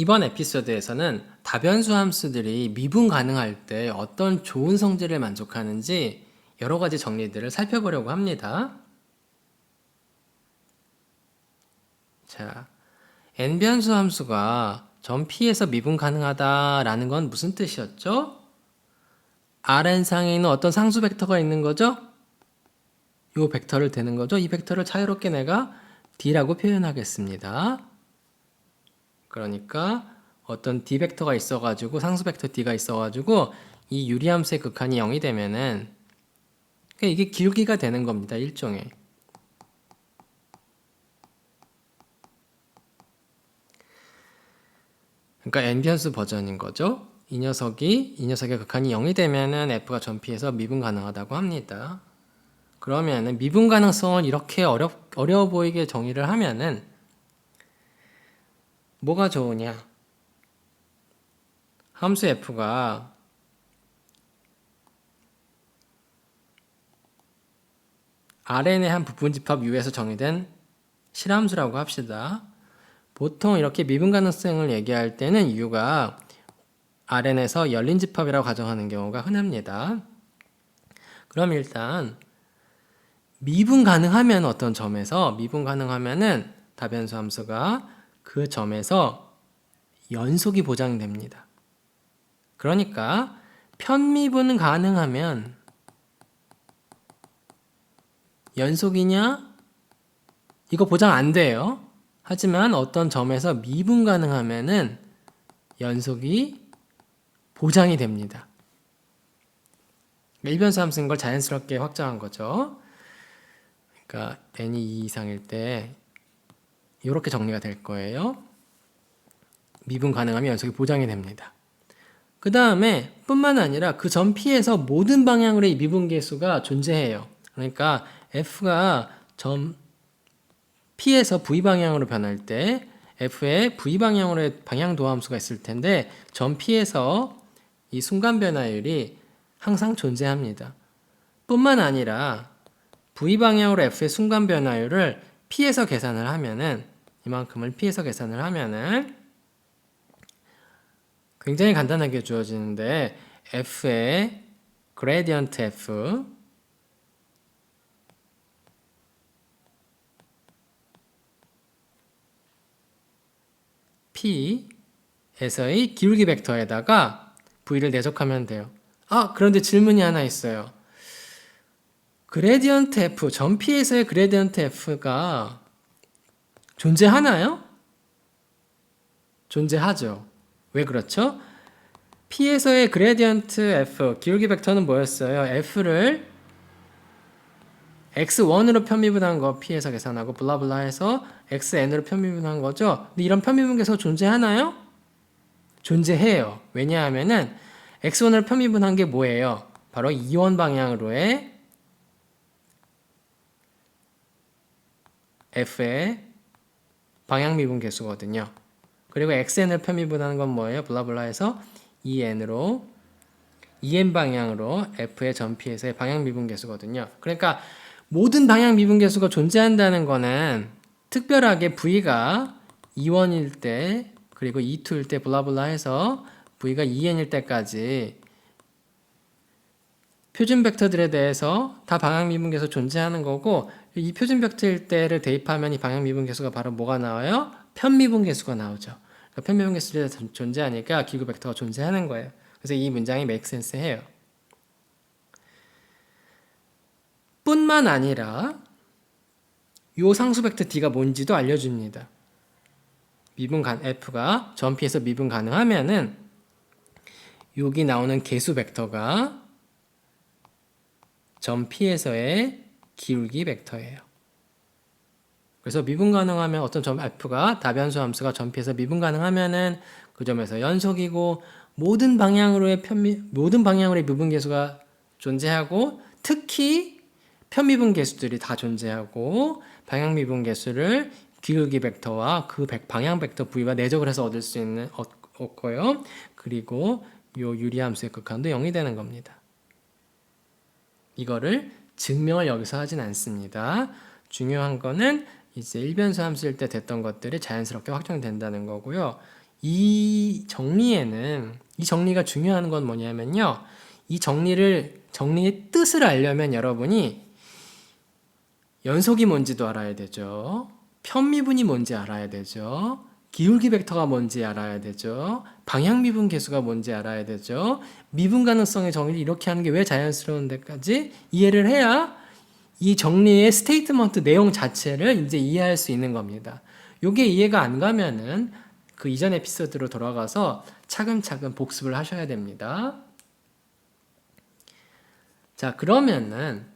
이번 에피소드에서는 다변수 함수들이 미분 가능할 때 어떤 좋은 성질을 만족하는지 여러 가지 정리들을 살펴보려고 합니다. 자, n변수 함수가 점 P에서 미분 가능하다라는 건 무슨 뜻이었죠? Rn상에 있는 어떤 상수 벡터가 있는 거죠? 이 벡터를 대는 거죠. 이 벡터를 자유롭게 내가 D라고 표현하겠습니다. 그러니까 어떤 D 벡터가 있어가지고 상수 벡터 D가 있어가지고 이 유리함수의 극한이 0이 되면은 이게 기울기가 되는 겁니다. 일종의. 그러니까 n변수 버전인 거죠. 이 녀석의 극한이 0이 되면은 f가 점 P에서 미분 가능하다고 합니다. 그러면은 미분 가능성을 이렇게 어려워 보이게 정의를 하면은 뭐가 좋으냐? 함수 f가 Rn의 한 부분집합 U에서 정의된 실함수라고 합시다. 보통 이렇게 미분 가능성을 얘기할 때는 U가 Rn에서 열린 집합이라고 가정하는 경우가 흔합니다. 그럼 일단 미분 가능하면 어떤 점에서 미분 가능하면은 다변수 함수가 그 점에서 연속이 보장됩니다. 그러니까 편미분 가능하면 연속이냐? 이거 보장 안 돼요. 하지만 어떤 점에서 미분 가능하면은 연속이 보장이 됩니다. 일변수 함수인 걸 자연스럽게 확정한 거죠. 그러니까 n이 2 이상일 때 이렇게 정리가 될 거예요. 미분 가능하면 연속이 보장이 됩니다. 그 다음에 뿐만 아니라 그 점 P에서 모든 방향으로의 미분계수가 존재해요. 그러니까 F가 점 P에서 V방향으로 변할 때 F의 V방향으로의 방향 도함수가 있을 텐데 점 P에서 이 순간 변화율이 항상 존재합니다. 뿐만 아니라 V방향으로 F의 순간 변화율을 P에서 계산을 하면은 이만큼을 P에서 계산을 하면은 굉장히 간단하게 주어지는데 F의 그레디언트 F P에서의 기울기 벡터에다가 V를 내적하면 돼요. 그런데 질문이 하나 있어요. 그레디언트 F, 점 P에서의 그레디언트 F가 존재하나요? 존재하죠. 왜 그렇죠? P에서의 그레디언트 F, 기울기 벡터는 뭐였어요? F를 x1으로 편미분한 거 P에서 계산하고 블라블라 해서 xn으로 편미분한 거죠. 근데 이런 편미분 계수가 존재하나요? 존재해요. 왜냐하면은 x1으로 편미분한 게 뭐예요? 바로 2원 방향으로의 f의 방향 미분 계수거든요. 그리고 xn을 편미분하는 건 뭐예요? 블라블라 해서 2n으로 2n 방향으로 f의 점 P에서의 방향 미분 계수거든요. 그러니까 모든 방향 미분 계수가 존재한다는 거는 특별하게 V가 2원일 때 그리고 2,2일 때 블라블라 해서 V가 2n일 때까지 표준 벡터들에 대해서 다 방향 미분 계수 존재하는 거고 이 표준 벡터일 때를 대입하면 이 방향 미분 계수가 바로 뭐가 나와요? 편미분 계수가 나오죠. 그러니까 편미분 계수가 존재하니까 기구 벡터가 존재하는 거예요. 그래서 이 문장이 make sense 해요. 뿐만 아니라 요 상수 벡터 D가 뭔지도 알려줍니다. F가 점 P에서 미분 가능하면은 여기 나오는 개수 벡터가 점 P에서의 기울기 벡터예요. 그래서 미분 가능하면 어떤 점 F가 다변수 함수가 점 P에서 미분 가능하면은 그 점에서 연속이고 모든 방향으로의 미분 계수가 존재하고 특히 편미분 계수들이 다 존재하고 방향 미분 계수를 기울기 벡터와 그 방향 벡터 V와 내적을 해서 얻고요. 그리고 요 유리함수의 극한도 0이 되는 겁니다. 이거를 증명을 여기서 하진 않습니다. 중요한 거는 이제 일변수 함수일 때 됐던 것들이 자연스럽게 확정된다는 거고요. 이 정리가 중요한 건 뭐냐면요. 정리의 뜻을 알려면 여러분이 연속이 뭔지도 알아야 되죠. 편미분이 뭔지 알아야 되죠. 기울기 벡터가 뭔지 알아야 되죠. 방향미분 계수가 뭔지 알아야 되죠. 미분 가능성의 정의를 이렇게 하는 게 왜 자연스러운 데까지 이해를 해야 이 정리의 스테이트먼트 내용 자체를 이제 이해할 수 있는 겁니다. 요게 이해가 안 가면은 그 이전 에피소드로 돌아가서 차근차근 복습을 하셔야 됩니다. 자, 그러면은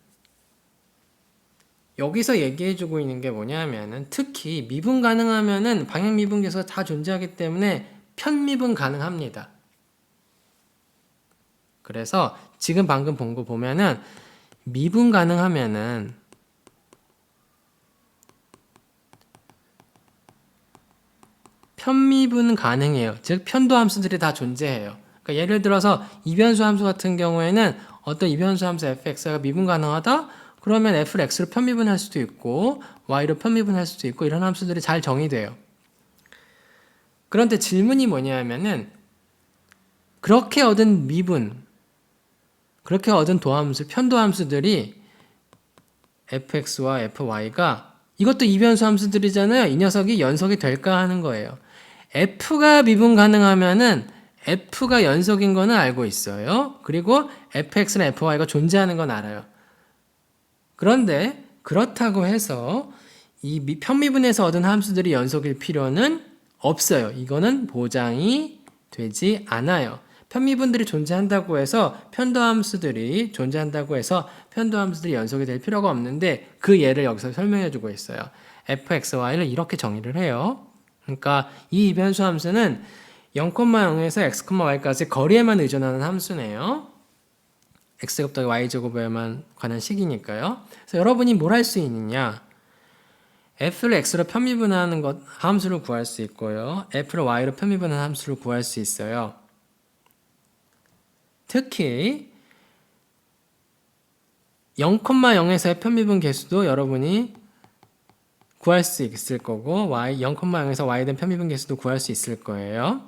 여기서 얘기해주고 있는 게 뭐냐면은 특히 미분 가능하면은 방향 미분 계수가 다 존재하기 때문에 편미분 가능합니다. 그래서 지금 방금 본 거 보면은 미분 가능하면은 편미분 가능해요. 즉 편도 함수들이 다 존재해요. 그러니까 예를 들어서 이변수 함수 같은 경우에는 어떤 이변수 함수 fx가 미분 가능하다? 그러면 f를 x로 편미분할 수도 있고 y로 편미분할 수도 있고 이런 함수들이 잘 정의돼요. 그런데 질문이 뭐냐면은 그렇게 얻은 도함수, 편도함수들이 fx와 fy가 이것도 이변수 함수들이잖아요. 이 녀석이 연속이 될까 하는 거예요. f가 미분 가능하면은 f가 연속인 거는 알고 있어요. 그리고 fx나 fy가 존재하는 건 알아요. 그런데 그렇다고 해서 이 편미분에서 얻은 함수들이 연속일 필요는 없어요. 이거는 보장이 되지 않아요. 편미분들이 존재한다고 해서 편도함수들이 연속이 될 필요가 없는데 그 예를 여기서 설명해 주고 있어요. fxy를 이렇게 정의를 해요. 그러니까 이 이변수 함수는 0,0에서 x, y까지 거리에만 의존하는 함수네요. x제곱 더하기 y제곱에만 관한 식이니까요. 그래서 여러분이 뭘 할 수 있느냐? f를 x로 편미분하는 함수를 구할 수 있고요. f를 y로 편미분하는 함수를 구할 수 있어요. 특히 0,0에서의 편미분 계수도 여러분이 구할 수 있을 거고 0,0에서 y에 대한 편미분 계수도 구할 수 있을 거예요.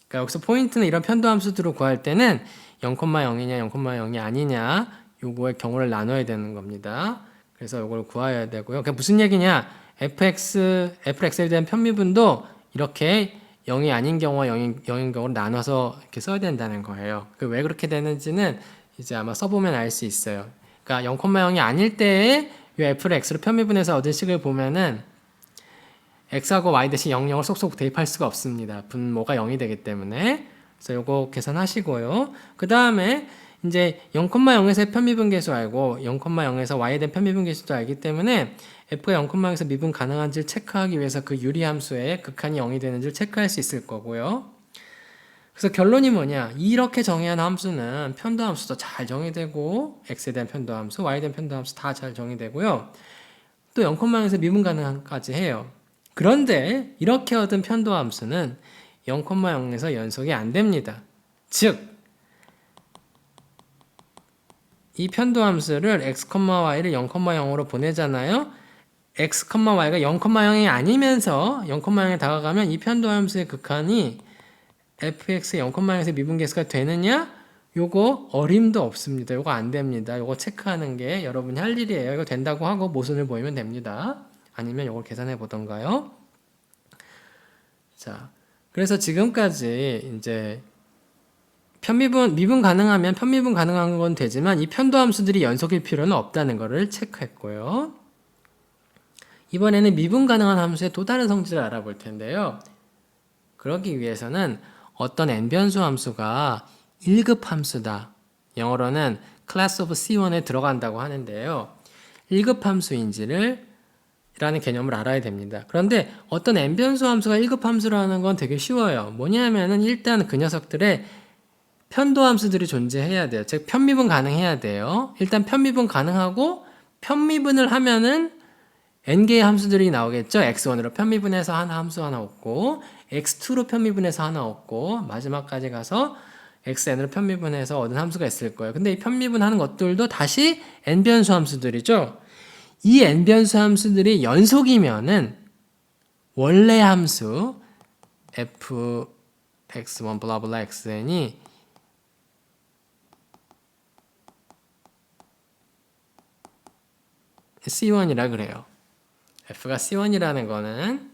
그러니까 여기서 포인트는 이런 편도 함수들을 구할 때는 0,0이냐 0,0이 아니냐 요거의 경우를 나눠야 되는 겁니다. 그래서 요걸 구해야 되고요. 그게 무슨 얘기냐? fx에 대한 편미분도 이렇게 0이 아닌 경우와 0인 경우를 나눠서 이렇게 써야 된다는 거예요. 왜 그렇게 되는지는 이제 아마 써보면 알 수 있어요. 그러니까 0,0이 아닐 때에 이 f를 x로 편미분해서 얻은 식을 보면은 x하고 y 대신 0, 0을 쏙쏙 대입할 수가 없습니다. 분모가 0이 되기 때문에. 그래서 요거 계산하시고요. 그 다음에 이제 0,0에서의 편미분 계수 알고 0,0에서 y에 대한 편미분 계수도 알기 때문에 f가 0,0에서 미분 가능한지를 체크하기 위해서 그 유리함수의 극한이 0이 되는지를 체크할 수 있을 거고요. 그래서 결론이 뭐냐? 이렇게 정의한 함수는 편도함수도 잘 정의되고 x에 대한 편도함수, y에 대한 편도함수 다 잘 정의되고요. 또 0,0에서 미분 가능까지 해요. 그런데 이렇게 얻은 편도함수는 0,0에서 연속이 안 됩니다. 즉 이 편도함수를 x, y를 0,0으로 보내잖아요. x, y가 0,0이 아니면서 0,0에 다가가면 이 편도함수의 극한이 fx 0,0에서 미분계수가 되느냐? 요거 어림도 없습니다. 요거 안 됩니다. 요거 체크하는 게 여러분이 할 일이에요. 이거 된다고 하고 모순을 보이면 됩니다. 아니면 요걸 계산해 보던가요. 자, 그래서 지금까지 이제 미분 가능하면 편미분 가능한 건 되지만 이 편도함수들이 연속일 필요는 없다는 것을 체크했고요. 이번에는 미분 가능한 함수의 또 다른 성질을 알아볼 텐데요. 그러기 위해서는 어떤 n변수 함수가 1급 함수다. 영어로는 class of C1에 들어간다고 하는데요. 1급 함수인지를 라는 개념을 알아야 됩니다. 그런데 어떤 n변수 함수가 1급 함수라는 건 되게 쉬워요. 뭐냐면은 일단 그 녀석들의 편도함수들이 존재해야 돼요. 즉 편미분 가능해야 돼요. 일단 편미분 가능하고 편미분을 하면은 n개의 함수들이 나오겠죠. x1으로 편미분해서 함수 하나 얻고 x2로 편미분해서 하나 얻고 마지막까지 가서 xn으로 편미분해서 얻은 함수가 있을 거예요. 근데 이 편미분하는 것들도 다시 n변수 함수들이죠. 이 n변수 함수들이 연속이면은 원래 함수 fx1 블라블라 xn이 c1이라 그래요. f가 c1이라는 거는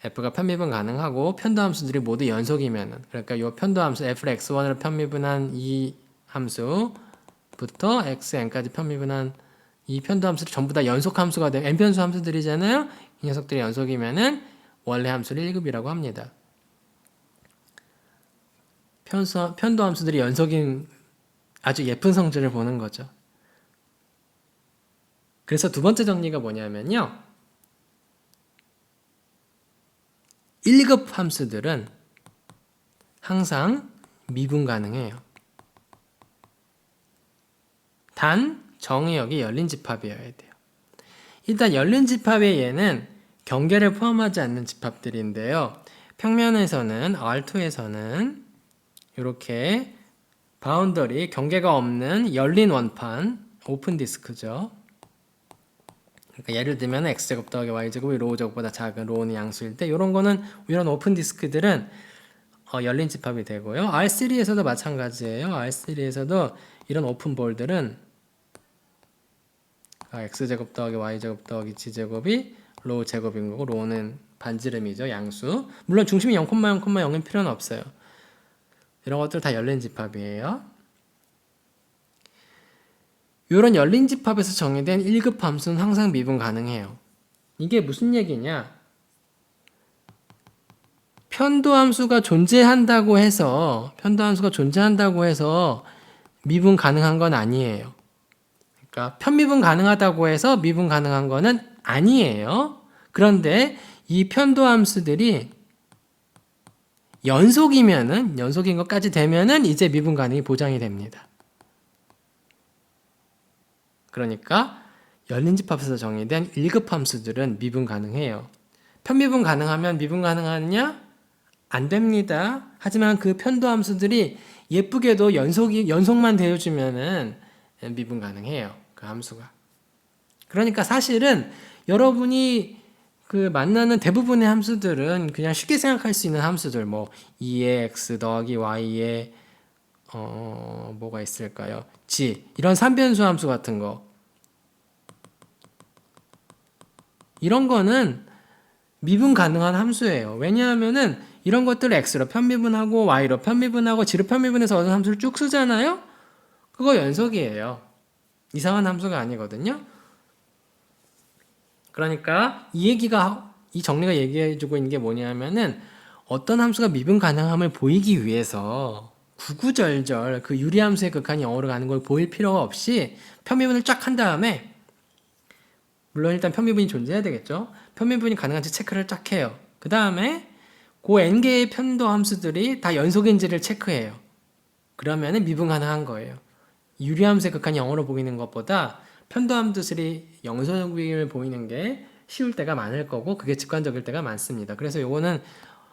f가 편미분 가능하고 편도함수들이 모두 연속이면은, 그러니까 이 편도함수 f를 x1으로 편미분한 이 함수부터 xn까지 편미분한 이 편도함수를 전부 다 연속함수가 되면 n변수 함수들이잖아요. 이 녀석들이 연속이면은 원래 함수를 1급이라고 합니다. 편도함수들이 연속인 아주 예쁜 성질을 보는 거죠. 그래서 두 번째 정리가 뭐냐면요. 1급 함수들은 항상 미분 가능해요. 단 정의역이 열린 집합이어야 돼요. 일단 열린 집합의 얘는 경계를 포함하지 않는 집합들인데요. 평면에서는 R2에서는 이렇게 바운더리 경계가 없는 열린 원판 오픈 디스크죠. 그러니까 예를 들면 x제곱 더하기 y제곱이 로우 제곱보다 작은 로우는 양수일 때 이런 거는 이런 오픈 디스크들은 열린 집합이 되고요. R3에서도 마찬가지예요. R3에서도 이런 오픈 볼들은 x제곱 더하기 y제곱 더하기 g제곱이 로우 제곱인 거고 로우는 반지름이죠. 양수. 물론 중심이 0,0,0인 필요는 없어요. 이런 것들 다 열린 집합이에요. 이런 열린 집합에서 정의된 1급 함수는 항상 미분 가능해요. 이게 무슨 얘기냐? 편도함수가 존재한다고 해서 미분 가능한 건 아니에요. 그러니까 편미분 가능하다고 해서 미분 가능한 거는 아니에요. 그런데 이 편도함수들이 연속인 것까지 되면은 이제 미분 가능이 보장이 됩니다. 그러니까 열린 집합에서 정의된 1급 함수들은 미분 가능해요. 편미분 가능하면 미분 가능하느냐? 안 됩니다. 하지만 그 편도 함수들이 예쁘게도 연속만 되어주면은 미분 가능해요. 그 함수가. 그러니까 사실은 여러분이 그 만나는 대부분의 함수들은 그냥 쉽게 생각할 수 있는 함수들, 뭐 2의 x 더하기 y의 뭐가 있을까요? g 이런 3변수 함수 같은 거 이런 거는 미분 가능한 함수예요. 왜냐하면은 이런 것들을 x로 편미분하고 y로 편미분하고 g로 편미분해서 얻은 함수를 쭉 쓰잖아요. 그거 연속이에요. 이상한 함수가 아니거든요. 그러니까 이 정리가 얘기해주고 있는 게 뭐냐면은 어떤 함수가 미분 가능함을 보이기 위해서 구구절절 그 유리함수의 극한이 0으로 가는 걸 보일 필요가 없이 편미분을 쫙 한 다음에 물론 일단 편미분이 존재해야 되겠죠. 편미분이 가능한지 체크를 쫙 해요. 그 다음에 그 n개의 편도 함수들이 다 연속인지를 체크해요. 그러면은 미분 가능한 거예요. 유리함수의 극한이 0으로 보이는 것보다 편도 함수들이 연속임을 보이는 게 쉬울 때가 많을 거고 그게 직관적일 때가 많습니다. 그래서 요거는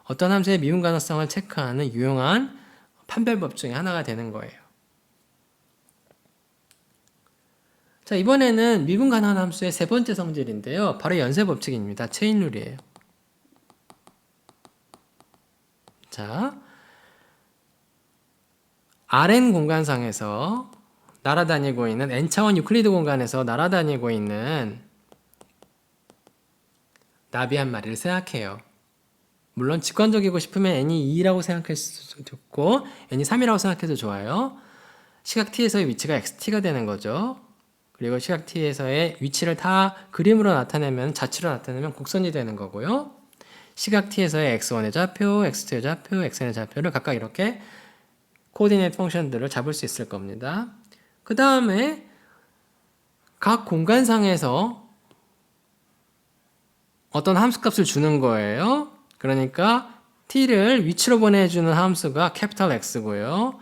어떤 함수의 미분 가능성을 체크하는 유용한 판별법 중에 하나가 되는 거예요. 자, 이번에는 미분 가능한 함수의 세 번째 성질인데요. 바로 연쇄 법칙입니다. 체인룰이에요. 자, Rn 공간상에서 날아다니고 있는 n차원 유클리드 공간에서 날아다니고 있는 나비 한 마리를 생각해요. 물론 직관적이고 싶으면 n이 2라고 생각할 수도 좋고 n이 3이라고 생각해도 좋아요. 시각 t에서의 위치가 xt가 되는 거죠. 그리고 시각 t에서의 위치를 다 그림으로 나타내면 자치로 나타내면 곡선이 되는 거고요. 시각 t에서의 x1의 좌표, x2의 좌표, xn의 좌표를 각각 이렇게 코오디네이트 펑션들을 잡을 수 있을 겁니다. 그 다음에 각 공간상에서 어떤 함수값을 주는 거예요. 그러니까 t를 위치로 보내주는 함수가 캐피탈 X고요.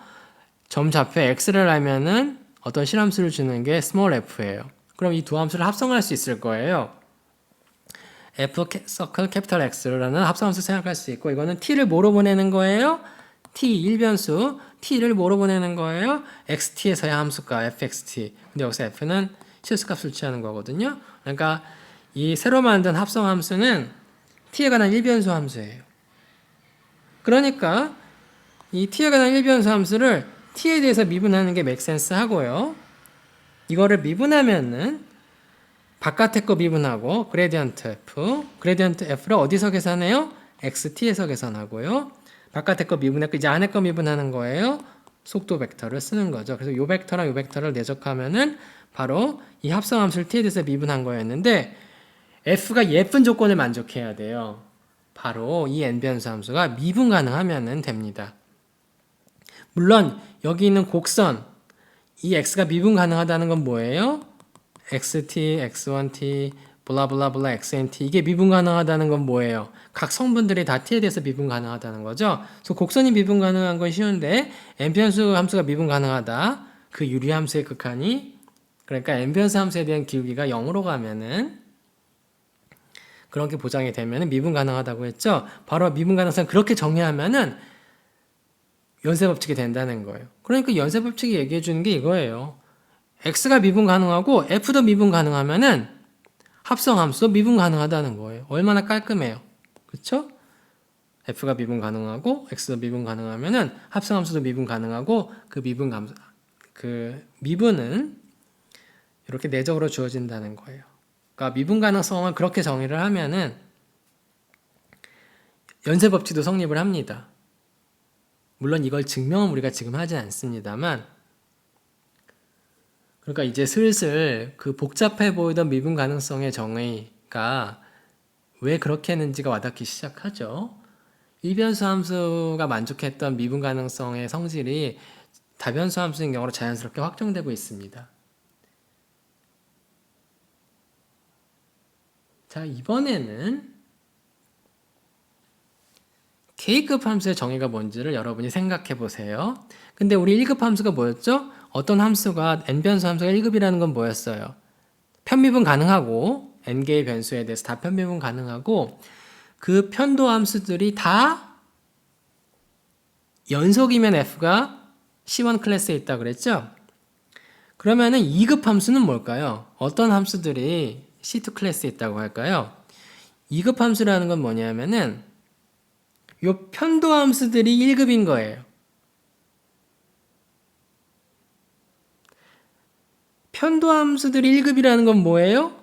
점 좌표 x를 알면은 어떤 실함수를 주는 게 스몰 f예요. 그럼 이 두 함수를 합성할 수 있을 거예요. f 서클 캐피탈 X라는 합성함수 생각할 수 있고 이거는 t를 뭐로 보내는 거예요? t 1변수 t를 뭐로 보내는 거예요? xt에서의 함수가 fxt. 근데 여기서 f는 실수값을 취하는 거거든요. 그러니까 이 새로 만든 합성함수는 t에 관한 1변수 함수예요. 그러니까 이 t에 관한 1변수 함수를 t에 대해서 미분하는 게 make sense 하고요. 이거를 미분하면은 바깥에 거 미분하고 그레디언트 f를 어디서 계산해요? xt에서 계산하고요. 바깥에 거 미분했고 이제 안에 거 미분하는 거예요. 속도 벡터를 쓰는 거죠. 그래서 요 벡터랑 요 벡터를 내적하면은 바로 이 합성함수를 t에 대해서 미분한 거였는데 f가 예쁜 조건을 만족해야 돼요. 바로 이 n변수 함수가 미분 가능하면은 됩니다. 물론 여기 있는 곡선 이 x가 미분 가능하다는 건 뭐예요? xt, x1t, 블라블라블라 xnt 이게 미분 가능하다는 건 뭐예요? 각 성분들이 다 t에 대해서 미분 가능하다는 거죠. 그래서 곡선이 미분 가능한 건 쉬운데 n변수 함수가 미분 가능하다. 그 유리함수의 극한이 그러니까 n변수 함수에 대한 기울기가 0으로 가면은 그런 게 보장이 되면은 미분 가능하다고 했죠. 바로 미분 가능성 그렇게 정의하면은 연쇄법칙이 된다는 거예요. 그러니까 연쇄법칙이 얘기해 주는 게 이거예요. x가 미분 가능하고 f도 미분 가능하면은 합성함수도 미분 가능하다는 거예요. 얼마나 깔끔해요. 그렇죠? f가 미분 가능하고 x도 미분 가능하면은 합성함수도 미분 가능하고 그 미분은 이렇게 내적으로 주어진다는 거예요. 그러니까 미분 가능성을 그렇게 정의를 하면은 연쇄법칙도 성립을 합니다. 물론 이걸 증명은 우리가 지금 하지 않습니다만 그러니까 이제 슬슬 그 복잡해 보이던 미분 가능성의 정의가 왜 그렇게 했는지가 와닿기 시작하죠. 일변수 함수가 만족했던 미분 가능성의 성질이 다변수 함수인 경우로 자연스럽게 확정되고 있습니다. 자, 이번에는 K급 함수의 정의가 뭔지를 여러분이 생각해 보세요. 근데 우리 1급 함수가 뭐였죠? 어떤 함수가 n변수 함수가 1급이라는 건 뭐였어요? 편미분 가능하고 n개의 변수에 대해서 다 편미분 가능하고 그 편도 함수들이 다 연속이면 f가 C1 클래스에 있다 그랬죠? 그러면은 2급 함수는 뭘까요? 어떤 함수들이 C2 클래스에 있다고 할까요? 2급 함수라는 건 뭐냐면은 요 편도 함수들이 1급인 거예요. 편도 함수들이 1급이라는 건 뭐예요?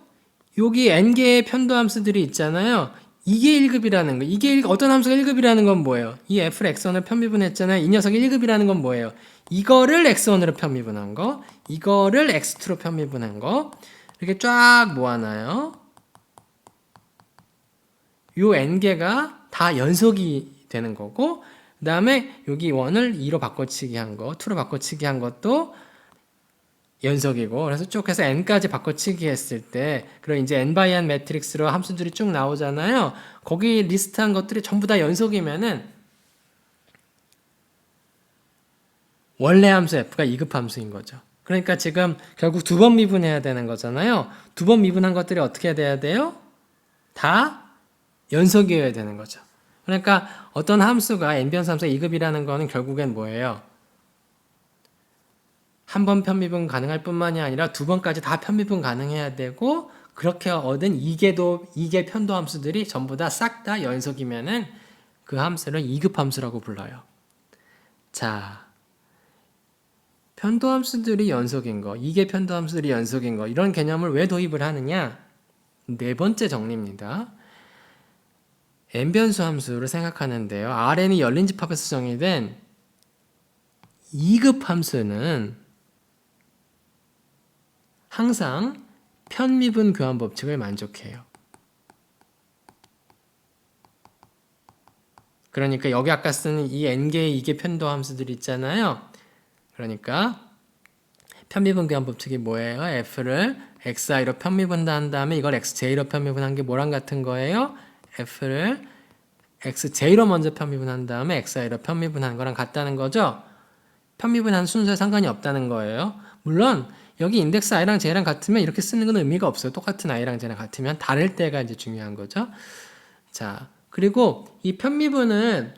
여기 n개의 편도 함수들이 있잖아요. 이게 1급이라는 거. 이게 어떤 함수가 1급이라는 건 뭐예요? 이 f를 x1으로 편미분했잖아요. 이 녀석이 1급이라는 건 뭐예요? 이거를 x1으로 편미분한 거, 이거를 x2로 편미분한 거. 이렇게 쫙 모아놔요. 요 n개가 다 연속이 되는 거고 그 다음에 여기 1을 2로 바꿔치기 한 거, 2로 바꿔치기 한 것도 연속이고 그래서 쭉 해서 n까지 바꿔치기 했을 때 그럼 이제 n 바이 n 매트릭스로 함수들이 쭉 나오잖아요. 거기 리스트한 것들이 전부 다 연속이면은 원래 함수 f가 2급 함수인 거죠. 그러니까 지금 결국 두 번 미분해야 되는 거잖아요. 두 번 미분한 것들이 어떻게 돼야 돼요? 다 연속이어야 되는 거죠. 그러니까 어떤 함수가 n변수 함수가 2급이라는 거는 결국엔 뭐예요? 한 번 편미분 가능할 뿐만이 아니라 두 번까지 다 편미분 가능해야 되고 그렇게 얻은 2개 편도 함수들이 전부 다 싹 다 연속이면은 그 함수를 2급 함수라고 불러요. 자, 편도 함수들이 연속인 거, 2개 편도 함수들이 연속인 거 이런 개념을 왜 도입을 하느냐? 네 번째 정리입니다. n변수 함수를 생각하는데요. Rn이 열린 집합에서 정의된 2급 함수는 항상 편미분 교환 법칙을 만족해요. 그러니까 여기 아까 쓰는 이 n개의 2개 편도 함수들 있잖아요. 그러니까 편미분 교환 법칙이 뭐예요? f를 xi로 편미분한 다음에 이걸 xj로 편미분한 게 뭐랑 같은 거예요? f를 xj로 먼저 편미분한 다음에 xi로 편미분한 거랑 같다는 거죠. 편미분한 순서에 상관이 없다는 거예요. 물론 여기 인덱스 i랑 j랑 같으면 이렇게 쓰는 건 의미가 없어요. 똑같은 i랑 j랑 같으면 다를 때가 이제 중요한 거죠. 자, 그리고 이 편미분은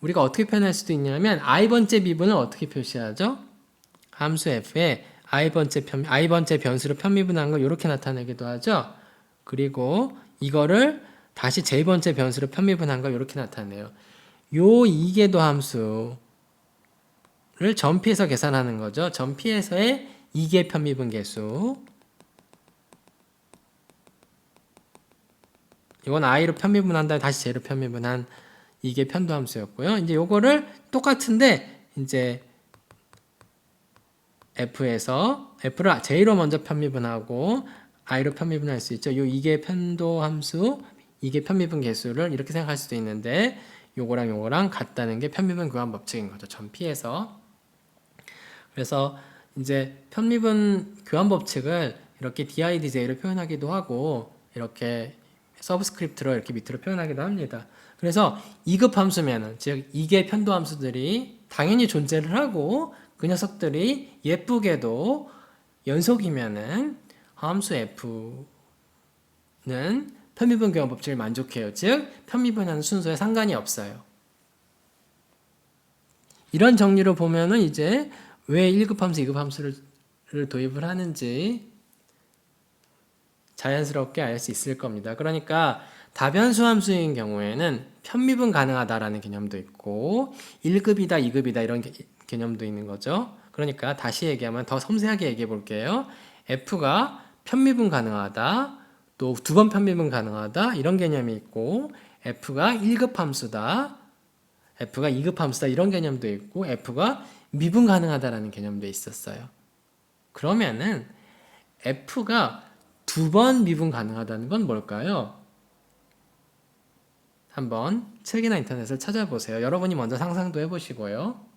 우리가 어떻게 표현할 수도 있냐면 i번째 미분을 어떻게 표시하죠? 함수 f에 i번째 변수로 편미분한 걸 이렇게 나타내기도 하죠. 그리고 이거를 다시 j번째 변수로 편미분한 걸 이렇게 나타내요. 요 이계도 함수를 전피해서 계산하는 거죠. 전피해서의 이계 편미분 계수. 이건 i로 편미분한 다음에 다시 j로 편미분한 이게 편도 함수였고요. 이제 요거를 똑같은데 이제 f에서 f를 j로 먼저 편미분하고 i로 편미분할 수 있죠. 요 이게 편도 함수, 이게 편미분 계수를 이렇게 생각할 수도 있는데 요거랑 요거랑 같다는 게 편미분 교환 법칙인 거죠. 전피해서. 그래서 이제 편미분 교환 법칙을 이렇게 didj로 표현하기도 하고 이렇게 서브스크립트로 이렇게 밑으로 표현하기도 합니다. 그래서 2급 함수면은 즉 이계 편도 함수들이 당연히 존재를 하고 그 녀석들이 예쁘게도 연속이면은 함수 f는 편미분 교환 법칙을 만족해요. 즉 편미분하는 순서에 상관이 없어요. 이런 정리로 보면은 이제 왜 1급 함수, 2급 함수를 도입을 하는지 자연스럽게 알 수 있을 겁니다. 그러니까 다변수 함수인 경우에는 편미분 가능하다라는 개념도 있고 1급이다, 2급이다 이런 개념도 있는 거죠. 그러니까 다시 얘기하면 더 섬세하게 얘기해 볼게요. f가 편미분 가능하다, 또 두 번 편미분 가능하다 이런 개념이 있고 f가 1급 함수다, f가 2급 함수다 이런 개념도 있고 f가 미분 가능하다라는 개념도 있었어요. 그러면은 f가 두 번 미분 가능하다는 건 뭘까요? 한번 책이나 인터넷을 찾아보세요. 여러분이 먼저 상상도 해보시고요.